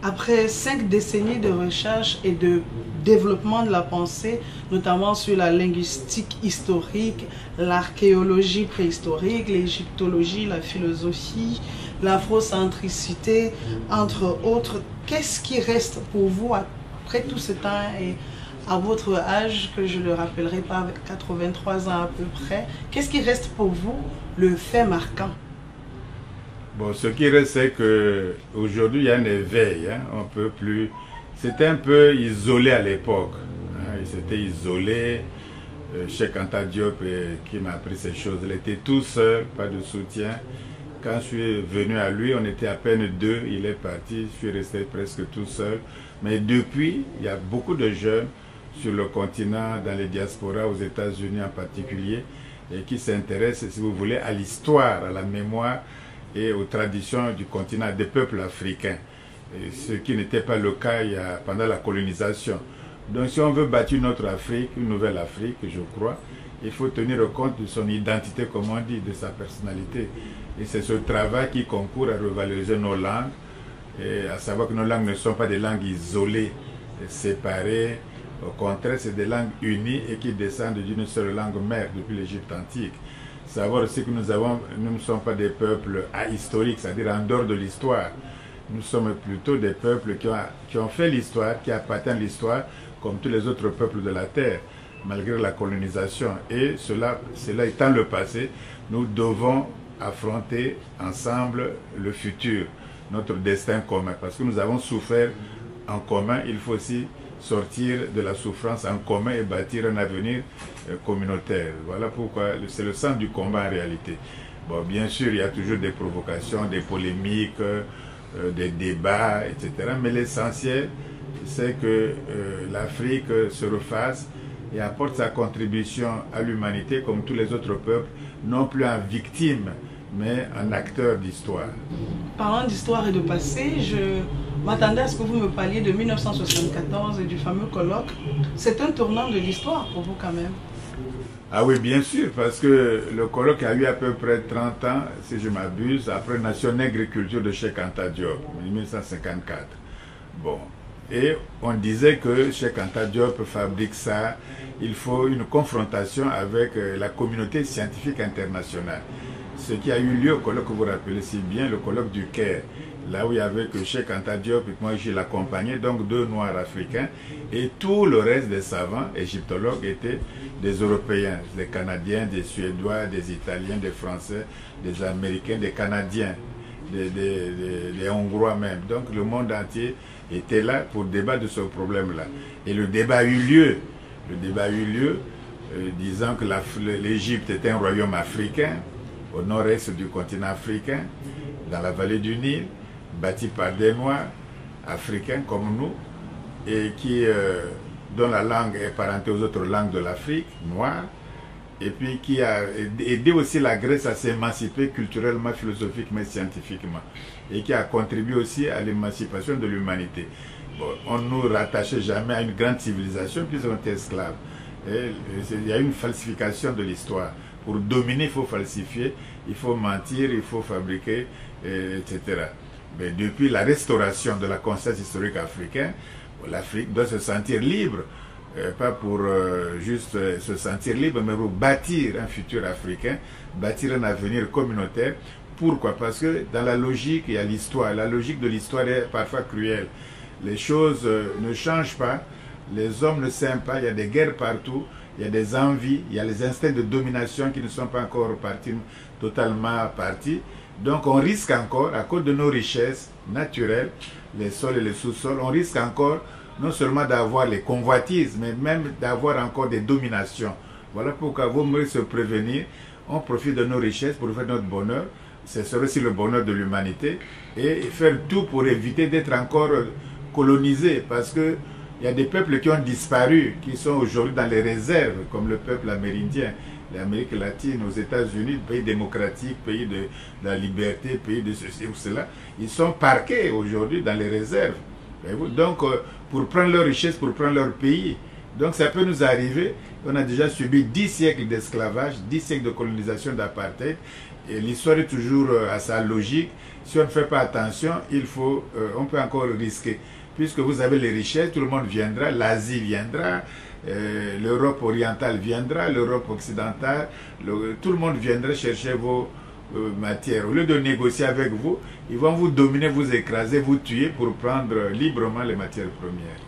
Après 5 décennies de recherche et de développement de la pensée, notamment sur la linguistique historique, l'archéologie préhistorique, l'égyptologie, la philosophie, l'afrocentricité, entre autres, qu'est-ce qui reste pour vous après tout ce temps et à votre âge, que je le rappellerai pas, avec 83 ans à peu près, qu'est-ce qui reste pour vous le fait marquant? Bon, ce qui reste, c'est qu'aujourd'hui, il y a un éveil. Hein, on peut plus. C'était un peu isolé à l'époque. Hein, il s'était isolé. Cheikh Anta Diop, qui m'a appris ces choses, il était tout seul, pas de soutien. Quand je suis venu à lui, on était à peine deux. Il est parti, je suis resté presque tout seul. Mais depuis, il y a beaucoup de jeunes sur le continent, dans les diasporas, aux États-Unis en particulier, et qui s'intéressent, si vous voulez, à l'histoire, à la mémoire et aux traditions du continent, des peuples africains, ce qui n'était pas le cas pendant la colonisation. Donc si on veut bâtir notre Afrique, une nouvelle Afrique, je crois, il faut tenir compte de son identité, comme on dit, de sa personnalité. Et c'est ce travail qui concourt à revaloriser nos langues, et à savoir que nos langues ne sont pas des langues isolées, séparées. Au contraire, c'est des langues unies et qui descendent d'une seule langue mère depuis l'Égypte antique. Savoir aussi que nous ne sommes pas des peuples ahistoriques, c'est-à-dire en dehors de l'histoire. Nous sommes plutôt des peuples qui ont fait l'histoire, qui appartiennent à l'histoire, comme tous les autres peuples de la terre, malgré la colonisation. Et cela étant le passé, nous devons affronter ensemble le futur, notre destin commun. Parce que nous avons souffert en commun, il faut aussi sortir de la souffrance en commun et bâtir un avenir communautaire. Voilà pourquoi c'est le sens du combat en réalité. Bon, bien sûr, il y a toujours des provocations, des polémiques, des débats, etc. Mais l'essentiel, c'est que l'Afrique se refasse et apporte sa contribution à l'humanité comme tous les autres peuples, non plus en victime, mais en acteur d'histoire. Parlant d'histoire et de passé, je m'attendais à ce que vous me parliez de 1974 et du fameux colloque. C'est un tournant de l'histoire pour vous quand même. Ah oui, bien sûr, parce que le colloque a eu à peu près 30 ans, si je m'abuse, après Nation Nègre et Culture de Cheikh Anta Diop, en 1954. Bon, et on disait que Cheikh Anta Diop fabrique ça, il faut une confrontation avec la communauté scientifique internationale. Ce qui a eu lieu au colloque que vous rappelez si bien, le colloque du Caire, là où il y avait que Cheikh Anta Diop et moi je l'accompagnais, donc 2 Noirs africains, et tout le reste des savants égyptologues étaient des Européens, des Canadiens, des Suédois, des Italiens, des Français, des Américains, des Canadiens, des Hongrois même. Donc le monde entier était là pour débattre de ce problème-là. Et le débat a eu lieu. Le débat a eu lieu disant que l'Égypte était un royaume africain, au nord-est du continent africain, dans la vallée du Nil, bâti par des Noirs, africains comme nous, et dont la langue est parentée aux autres langues de l'Afrique, noire, et puis qui a aidé aussi la Grèce à s'émanciper culturellement, philosophiquement et scientifiquement, et qui a contribué aussi à l'émancipation de l'humanité. Bon, on ne nous rattachait jamais à une grande civilisation puisqu'on était esclaves. Et il y a une falsification de l'histoire. Pour dominer, il faut falsifier, il faut mentir, il faut fabriquer, etc. Mais depuis la restauration de la conscience historique africaine, l'Afrique doit se sentir libre, pas pour juste se sentir libre, mais pour bâtir un futur africain, bâtir un avenir communautaire. Pourquoi? Parce que dans la logique, il y a l'histoire. La logique de l'histoire est parfois cruelle. Les choses ne changent pas, les hommes ne s'aiment pas, il y a des guerres partout. Il y a des envies, il y a les instincts de domination qui ne sont pas encore totalement partis. Donc on risque encore, à cause de nos richesses naturelles, les sols et les sous-sols, on risque encore non seulement d'avoir les convoitises, mais même d'avoir encore des dominations. Voilà pourquoi vaut mieux se prévenir. On profite de nos richesses pour faire notre bonheur. Ce serait aussi le bonheur de l'humanité. Et faire tout pour éviter d'être encore colonisés. Parce que il y a des peuples qui ont disparu, qui sont aujourd'hui dans les réserves, comme le peuple amérindien, l'Amérique latine, aux États-Unis, pays démocratique, pays de la liberté, pays de ceci ou cela. Ils sont parqués aujourd'hui dans les réserves. Donc, pour prendre leur richesse, pour prendre leur pays. Donc, ça peut nous arriver. On a déjà subi 10 siècles d'esclavage, 10 siècles de colonisation, d'apartheid. Et l'histoire est toujours à sa logique. Si on ne fait pas attention, on peut encore risquer. Puisque vous avez les richesses, tout le monde viendra, l'Asie viendra, l'Europe orientale viendra, l'Europe occidentale, tout le monde viendra chercher vos matières. Au lieu de négocier avec vous, ils vont vous dominer, vous écraser, vous tuer pour prendre librement les matières premières.